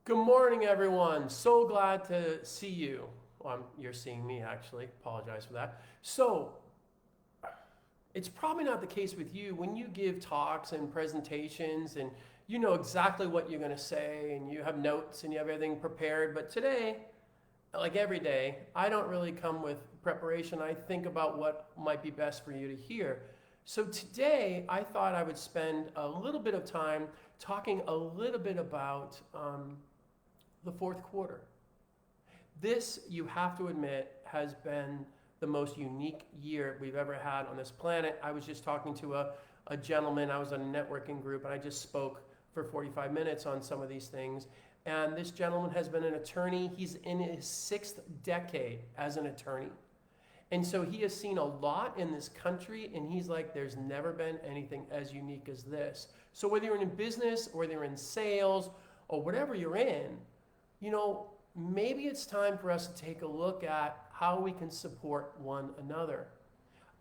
Good morning, everyone. So glad to see you. Well, you're seeing me, actually. Apologize for that. So, it's probably not the case with you when you give talks and presentations and you know exactly what you're going to say and you have notes and you have everything prepared. But today, like every day, I don't really come with preparation. I think about what might be best for you to hear. So today, I thought I would spend a little bit of time talking a little bit about the fourth quarter. This, you have to admit, has been the most unique year we've ever had on this planet. I was just talking to a gentleman, I was in a networking group, and I just spoke for 45 minutes on some of these things. And this gentleman has been an attorney. He's in his sixth decade as an attorney. And so he has seen a lot in this country, and he's like, there's never been anything as unique as this. So whether you're in business or whether you're in sales or whatever you're in, you know, maybe it's time for us to take a look at how we can support one another.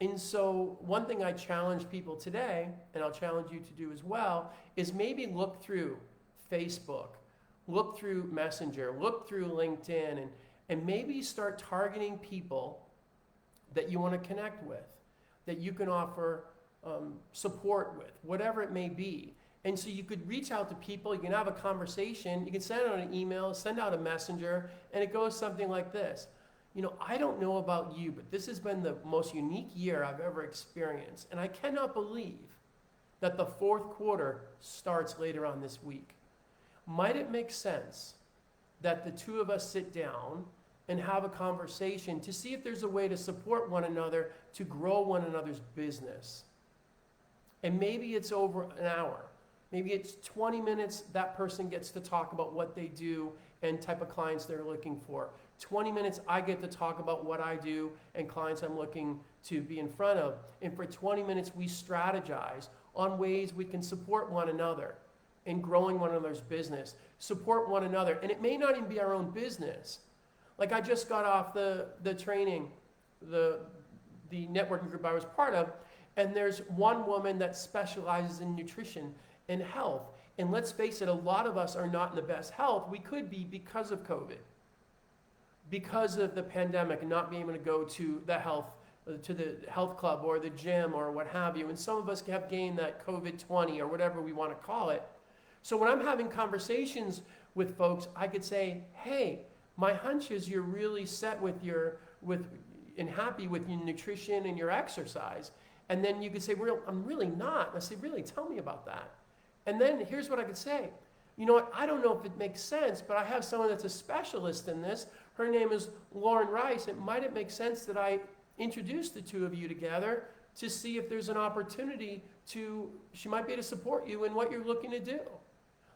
And so one thing I challenge people today, and I'll challenge you to do as well, is maybe look through Facebook, look through Messenger, look through LinkedIn, and maybe start targeting people that you want to connect with, that you can offer support with, whatever it may be. And so you could reach out to people, you can have a conversation, you can send out an email, send out a messenger, and it goes something like this. You know, I don't know about you, but this has been the most unique year I've ever experienced. And I cannot believe that the fourth quarter starts later on this week. Might it make sense that the two of us sit down and have a conversation to see if there's a way to support one another, to grow one another's business? And maybe it's over an hour. Maybe it's 20 minutes, that person gets to talk about what they do and type of clients they're looking for. 20 minutes, I get to talk about what I do and clients I'm looking to be in front of. And for 20 minutes, we strategize on ways we can support one another in growing one another's business, support one another. And it may not even be our own business. Like I just got off the training, the networking group I was part of, and there's one woman that specializes in nutrition and health. And let's face it, a lot of us are not in the best health. We could be because of COVID, because of the pandemic and not being able to go to the health club or the gym or what have you. And some of us have gained that COVID-20 or whatever we want to call it. So when I'm having conversations with folks, I could say, hey, my hunch is you're really set and happy with your nutrition and your exercise. And then you could say, well, I'm really not. And I say, really, tell me about that. And then here's what I could say. You know what, I don't know if it makes sense, but I have someone that's a specialist in this. Her name is Lauren Rice. Might it make sense that I introduce the two of you together to see if there's an opportunity she might be able to support you in what you're looking to do.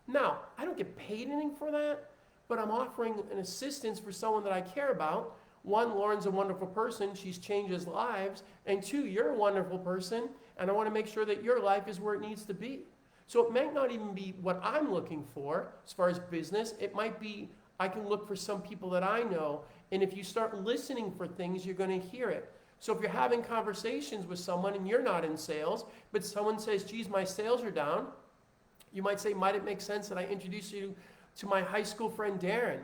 Now, I don't get paid anything for that, but I'm offering an assistance for someone that I care about. One, Lauren's a wonderful person. She's changed lives. And two, you're a wonderful person, and I want to make sure that your life is where it needs to be. So it might not even be what I'm looking for as far as business. It might be I can look for some people that I know, and if you start listening for things, you're going to hear it. So if you're having conversations with someone and you're not in sales, but someone says, geez, my sales are down, you might say, might it make sense that I introduce you to my high school friend Darren?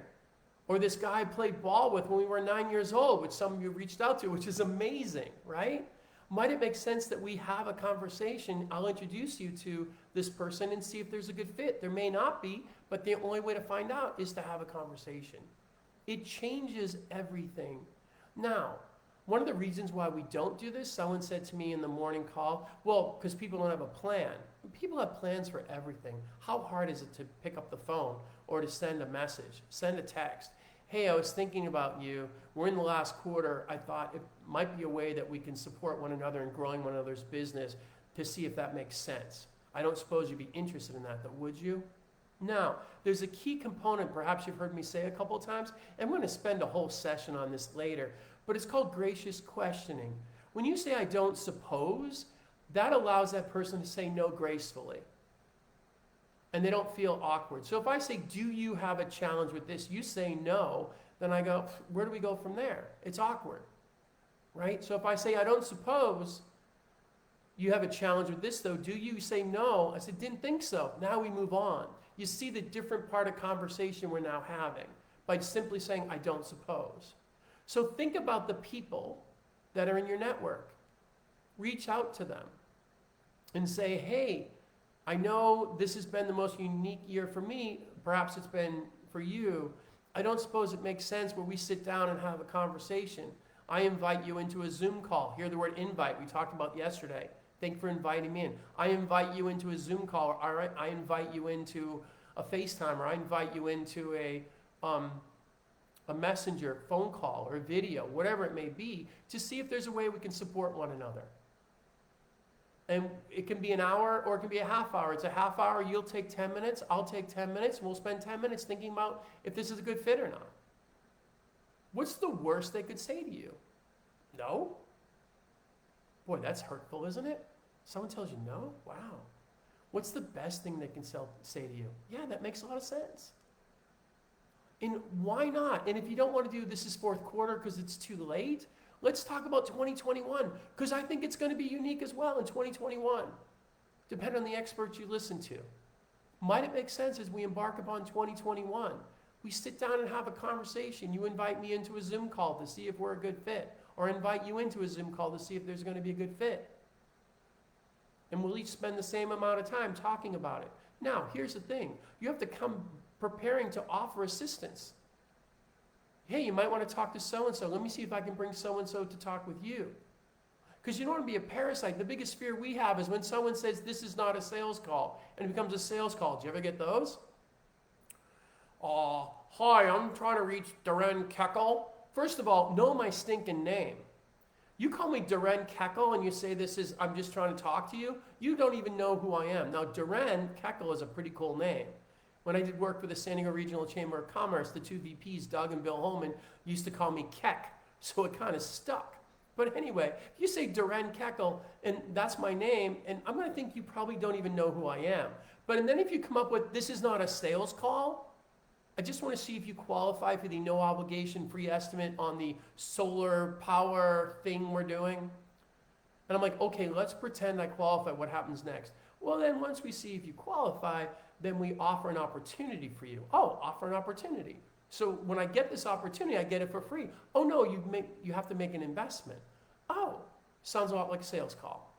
Or this guy I played ball with when we were 9 years old, which some of you reached out to, which is amazing, right? Might it make sense that we have a conversation? I'll introduce you to this person and see if there's a good fit. There may not be, but the only way to find out is to have a conversation. It changes everything. Now, one of the reasons why we don't do this, someone said to me in the morning call, well, because people don't have a plan. People have plans for everything. How hard is it to pick up the phone or to send a message, send a text? Hey, I was thinking about you. We're in the last quarter. I thought it might be a way that we can support one another in growing one another's business to see if that makes sense. I don't suppose you'd be interested in that, though, would you? Now, there's a key component, perhaps you've heard me say a couple of times, and we're going to spend a whole session on this later, but it's called gracious questioning. When you say, I don't suppose, that allows that person to say no gracefully. And they don't feel awkward. So if I say, do you have a challenge with this? You say no, then I go, where do we go from there? It's awkward, right? So if I say, I don't suppose you have a challenge with this though, do you? Say no. I said, didn't think so. Now we move on. You see the different part of conversation we're now having by simply saying, I don't suppose. So think about the people that are in your network. Reach out to them and say, hey, I know this has been the most unique year for me. Perhaps it's been for you. I don't suppose it makes sense where we sit down and have a conversation. I invite you into a Zoom call. Hear the word invite we talked about yesterday. Thank you for inviting me in. I invite you into a Zoom call. All right, I invite you into a FaceTime, or I invite you into a messenger phone call or a video, whatever it may be, to see if there's a way we can support one another. And it can be an hour or it can be a half hour. It's a half hour, you'll take 10 minutes, I'll take 10 minutes, and we'll spend 10 minutes thinking about if this is a good fit or not. What's the worst they could say to you? No? Boy, that's hurtful, isn't it? Someone tells you no? Wow. What's the best thing they can say to you? Yeah, that makes a lot of sense. And why not? And if you don't want to do this is fourth quarter because it's too late, let's talk about 2021, because I think it's going to be unique as well in 2021, depending on the experts you listen to. Might it make sense as we embark upon 2021, we sit down and have a conversation. You invite me into a Zoom call to see if we're a good fit, or invite you into a Zoom call to see if there's going to be a good fit. And we'll each spend the same amount of time talking about it. Now, here's the thing. You have to come preparing to offer assistance. Hey, you might want to talk to so-and-so. Let me see if I can bring so-and-so to talk with you. Because you don't want to be a parasite. The biggest fear we have is when someone says this is not a sales call and it becomes a sales call. Do you ever get those? Hi, I'm trying to reach Darren Keckel. First of all, know my stinking name. You call me Darren Keckel and you say this is, I'm just trying to talk to you, you don't even know who I am. Now, Darren Keckel is a pretty cool name. When I did work for the San Diego Regional Chamber of Commerce, the two VPs, Doug and Bill Holman, used to call me Keck, so it kind of stuck. But anyway, if you say Darren Keckel, and that's my name, and I'm going to think you probably don't even know who I am. And then if you come up with, this is not a sales call, I just want to see if you qualify for the no obligation free estimate on the solar power thing we're doing. And I'm like, okay, let's pretend I qualify. What happens next? Well, then once we see if you qualify, then we offer an opportunity for you. Oh, offer an opportunity. So when I get this opportunity, I get it for free. Oh no, you have to make an investment. Oh, sounds a lot like a sales call.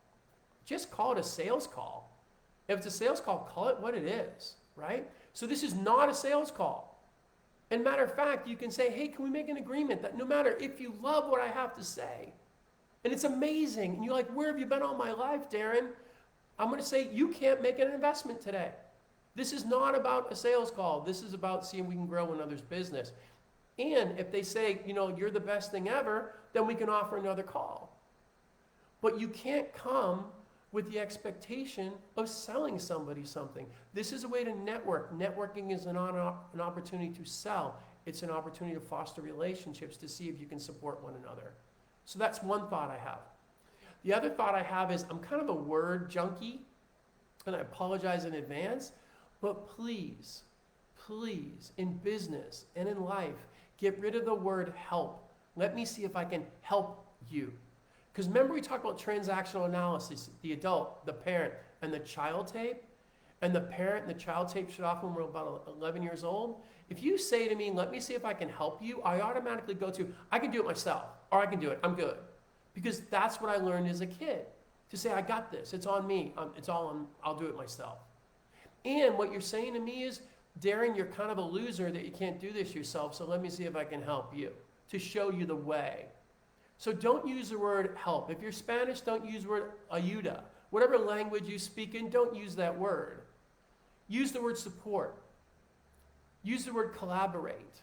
Just call it a sales call. If it's a sales call, call it what it is, right? So this is not a sales call. And matter of fact, you can say, hey, can we make an agreement that no matter if you love what I have to say, and it's amazing, and you're like, where have you been all my life, Darren? I'm going to say, you can't make an investment today. This is not about a sales call. This is about seeing if we can grow another's business. And if they say, you're the best thing ever, then we can offer another call. But you can't come with the expectation of selling somebody something. This is a way to network. Networking is an opportunity to sell. It's an opportunity to foster relationships to see if you can support one another. So that's one thought I have. The other thought I have is I'm kind of a word junkie, and I apologize in advance. But please, in business and in life, get rid of the word help. Let me see if I can help you. Because remember we talked about transactional analysis, the adult, the parent, and the child tape? And the parent and the child tape shut off when we're about 11 years old. If you say to me, let me see if I can help you, I automatically go to, I can do it myself, or I can do it, I'm good. Because that's what I learned as a kid. To say, I got this, it's on me, I'll do it myself. And what you're saying to me is, Darren, you're kind of a loser that you can't do this yourself, so let me see if I can help you, to show you the way. So don't use the word help. If you're Spanish, don't use the word ayuda. Whatever language you speak in, don't use that word. Use the word support. Use the word collaborate.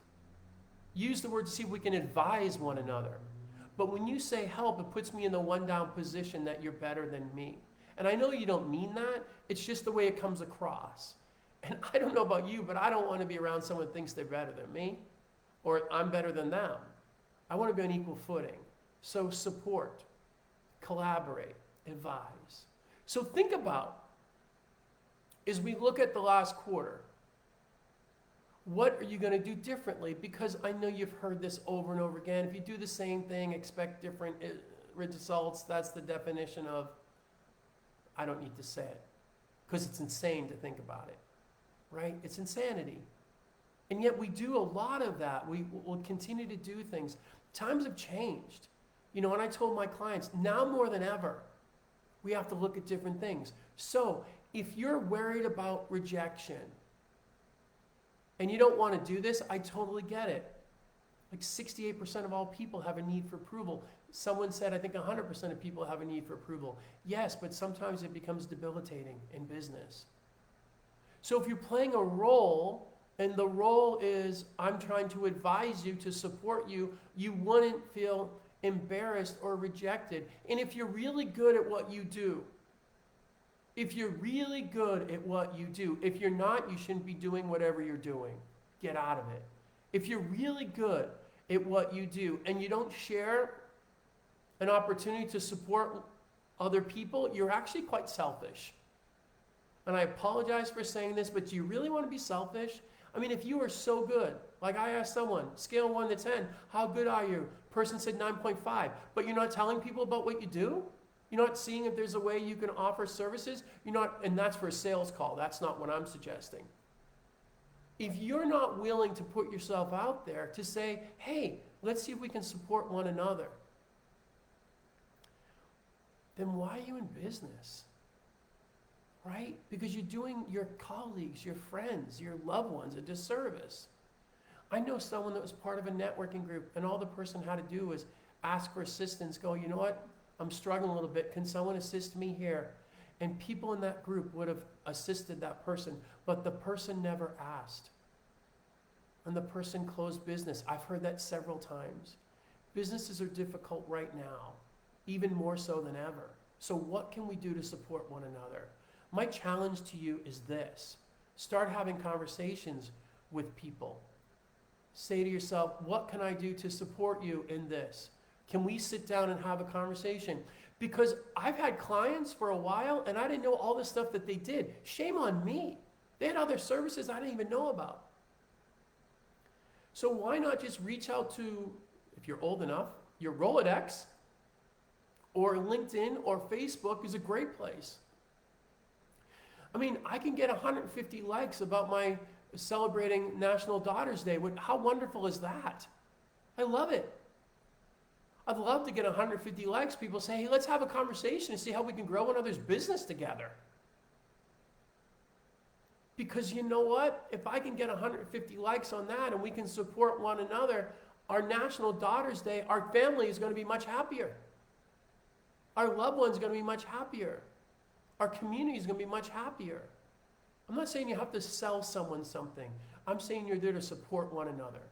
Use the word to see if we can advise one another. But when you say help, it puts me in the one-down position that you're better than me. And I know you don't mean that. It's just the way it comes across. And I don't know about you, but I don't want to be around someone who thinks they're better than me or I'm better than them. I want to be on equal footing. So support, collaborate, advise. So think about, as we look at the last quarter, what are you going to do differently? Because I know you've heard this over and over again. If you do the same thing, expect different results. That's the definition of, I don't need to say it, because it's insane to think about it, right? It's insanity. And yet we do a lot of that. We will continue to do things. Times have changed. And I told my clients, now more than ever, we have to look at different things. So if you're worried about rejection and you don't want to do this, I totally get it. Like 68% of all people have a need for approval. Someone said, I think 100% of people have a need for approval. Yes, but sometimes it becomes debilitating in business. So if you're playing a role, and the role is, I'm trying to advise you, to support you, you wouldn't feel embarrassed or rejected. And if you're really good at what you do, if you're not, you shouldn't be doing whatever you're doing. Get out of it. If you're really good at what you do and you don't share an opportunity to support other people, you're actually quite selfish. And I apologize for saying this, but do you really want to be selfish? I mean, if you are so good, like I asked someone, scale 1 to 10, how good are you? Person said 9.5, but you're not telling people about what you do? You're not seeing if there's a way you can offer services? And that's for a sales call. That's not what I'm suggesting. If you're not willing to put yourself out there to say, hey, let's see if we can support one another, then why are you in business? Right? Because you're doing your colleagues, your friends, your loved ones a disservice. I know someone that was part of a networking group, and all the person had to do was ask for assistance, go, you know what? I'm struggling a little bit. Can someone assist me here? And people in that group would have assisted that person, but the person never asked. And the person closed business. I've heard that several times. Businesses are difficult right now, even more so than ever. So what can we do to support one another? My challenge to you is this. Start having conversations with people. Say to yourself, what can I do to support you in this? Can we sit down and have a conversation? Because I've had clients for a while and I didn't know all the stuff that they did. Shame on me. They had other services I didn't even know about. So why not just reach out to, if you're old enough, your Rolodex, or LinkedIn or Facebook is a great place. I mean, I can get 150 likes about my celebrating National Daughters Day. How wonderful is that? I love it. I'd love to get 150 likes. People say, hey, let's have a conversation and see how we can grow another's business together. Because you know what? If I can get 150 likes on that and we can support one another, our National Daughters Day, our family is going to be much happier. Our loved ones are going to be much happier. Our community is going to be much happier. I'm not saying you have to sell someone something. I'm saying you're there to support one another.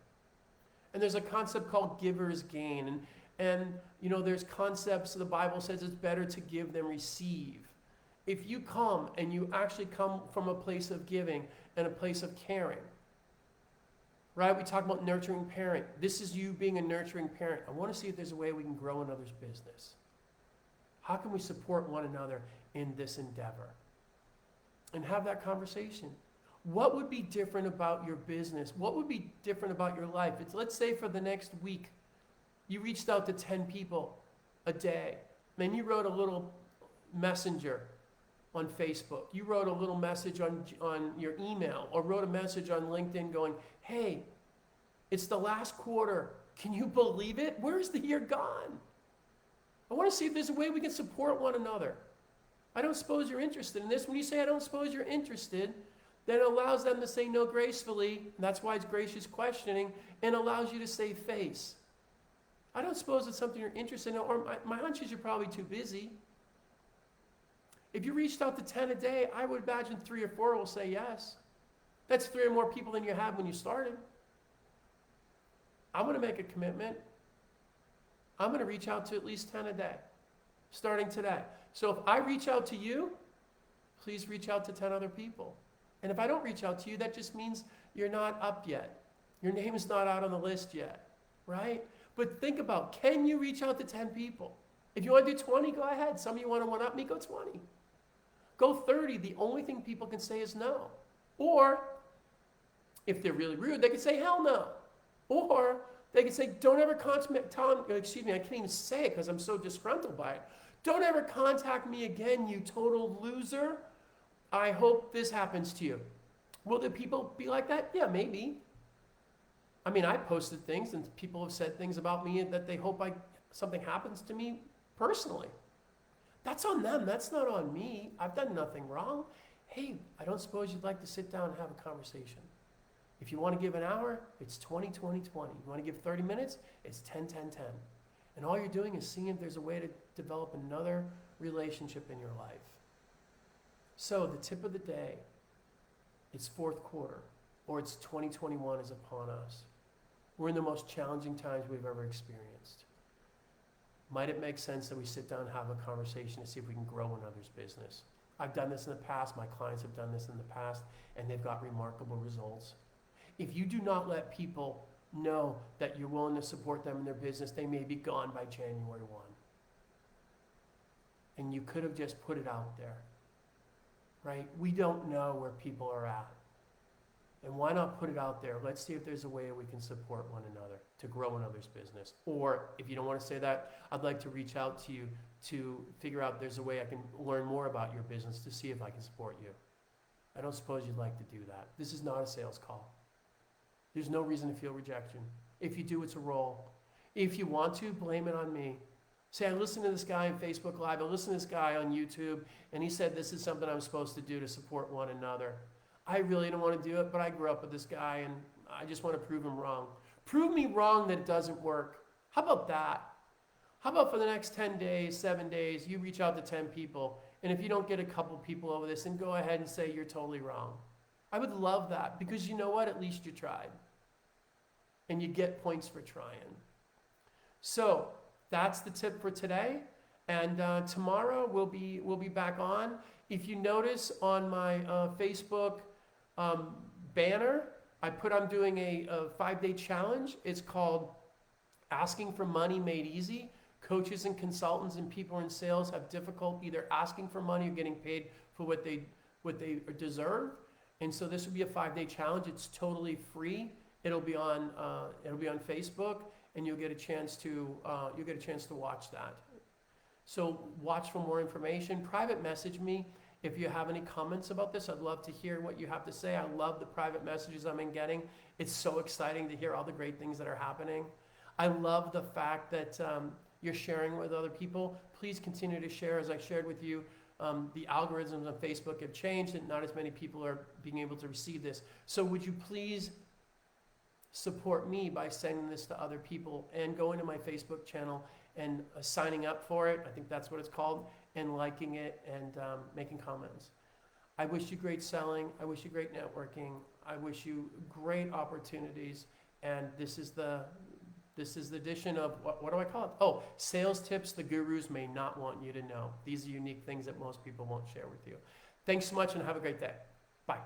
And there's a concept called giver's gain. And there's concepts, the Bible says it's better to give than receive. If you come and you actually come from a place of giving and a place of caring, right? We talk about nurturing parent. This is you being a nurturing parent. I want to see if there's a way we can grow another's business. How can we support one another in this endeavor? And have that conversation. What would be different about your business? What would be different about your life? Let's say for the next week, you reached out to 10 people a day. Then you wrote a little messenger on Facebook. You wrote a little message on your email, or wrote a message on LinkedIn going, hey, it's the last quarter. Can you believe it? Where's the year gone? I want to see if there's a way we can support one another. I don't suppose you're interested in this. When you say I don't suppose you're interested, then it allows them to say no gracefully. And that's why it's gracious questioning, and allows you to save face. I don't suppose it's something you're interested in, or my hunch is you're probably too busy. If you reached out to 10 a day, I would imagine 3 or 4 will say yes. That's 3 or more people than you had when you started. I'm going to make a commitment. I'm going to reach out to at least 10 a day, starting today. So if I reach out to you, please reach out to 10 other people. And if I don't reach out to you, that just means you're not up yet. Your name is not out on the list yet, right? But think about, can you reach out to 10 people? If you want to do 20, go ahead. Some of you want to one-up me, go 20. Go 30. The only thing people can say is no. Or, if they're really rude, they can say hell no. Or, they can say, don't ever contact, excuse me, I can't even say it because I'm so disgruntled by it. Don't ever contact me again, you total loser. I hope this happens to you. Will the people be like that? Yeah, maybe. I mean, I posted things and people have said things about me that they hope something happens to me personally. That's on them. That's not on me. I've done nothing wrong. Hey, I don't suppose you'd like to sit down and have a conversation. If you want to give an hour, it's 20, 20, 20. You want to give 30 minutes, it's 10, 10, 10. And all you're doing is seeing if there's a way to develop another relationship in your life. So the tip of the day, it's fourth quarter, or it's 2021 is upon us. We're in the most challenging times we've ever experienced. Might it make sense that we sit down and have a conversation to see if we can grow another's business? I've done this in the past, my clients have done this in the past, and they've got remarkable results. If you do not let people know that you're willing to support them in their business, they may be gone by January 1. And you could have just put it out there, right? We don't know where people are at. And why not put it out there? Let's see if there's a way we can support one another to grow another's business. Or if you don't want to say that, I'd like to reach out to you to figure out if there's a way I can learn more about your business to see if I can support you. I don't suppose you'd like to do that. This is not a sales call. There's no reason to feel rejection. If you do, it's a role. If you want to, blame it on me. Say, I listened to this guy on Facebook Live, I listened to this guy on YouTube, and he said this is something I'm supposed to do to support one another. I really don't want to do it, but I grew up with this guy, and I just want to prove him wrong. Prove me wrong that it doesn't work. How about that? How about for the next 10 days, 7 days, you reach out to 10 people, and if you don't get a couple people over this, then go ahead and say you're totally wrong. I would love that, because you know what? At least you tried. And you get points for trying. So that's the tip for today. And tomorrow we'll be back on. If you notice on my Facebook banner, I'm doing a 5-day challenge. It's called Asking for Money Made Easy. Coaches and consultants and people in sales have difficulty either asking for money or getting paid for what they deserve. And so this will be a 5-day challenge. It's totally free. It'll be on Facebook, and you'll get a chance to watch that. So watch for more information. Private message me if you have any comments about this. I'd love to hear what you have to say. I love the private messages I've been getting. It's so exciting to hear all the great things that are happening. I love the fact that you're sharing with other people. Please continue to share. As I shared with you, the algorithms on Facebook have changed and not as many people are being able to receive this. So would you please support me by sending this to other people and going to my Facebook channel and signing up for it, I think that's what it's called, and liking it and making comments. I wish you great selling. I wish you great networking. I wish you great opportunities. And this is the edition of, what do I call it? Oh, sales tips the gurus may not want you to know. These are unique things that most people won't share with you. Thanks so much and have a great day. Bye.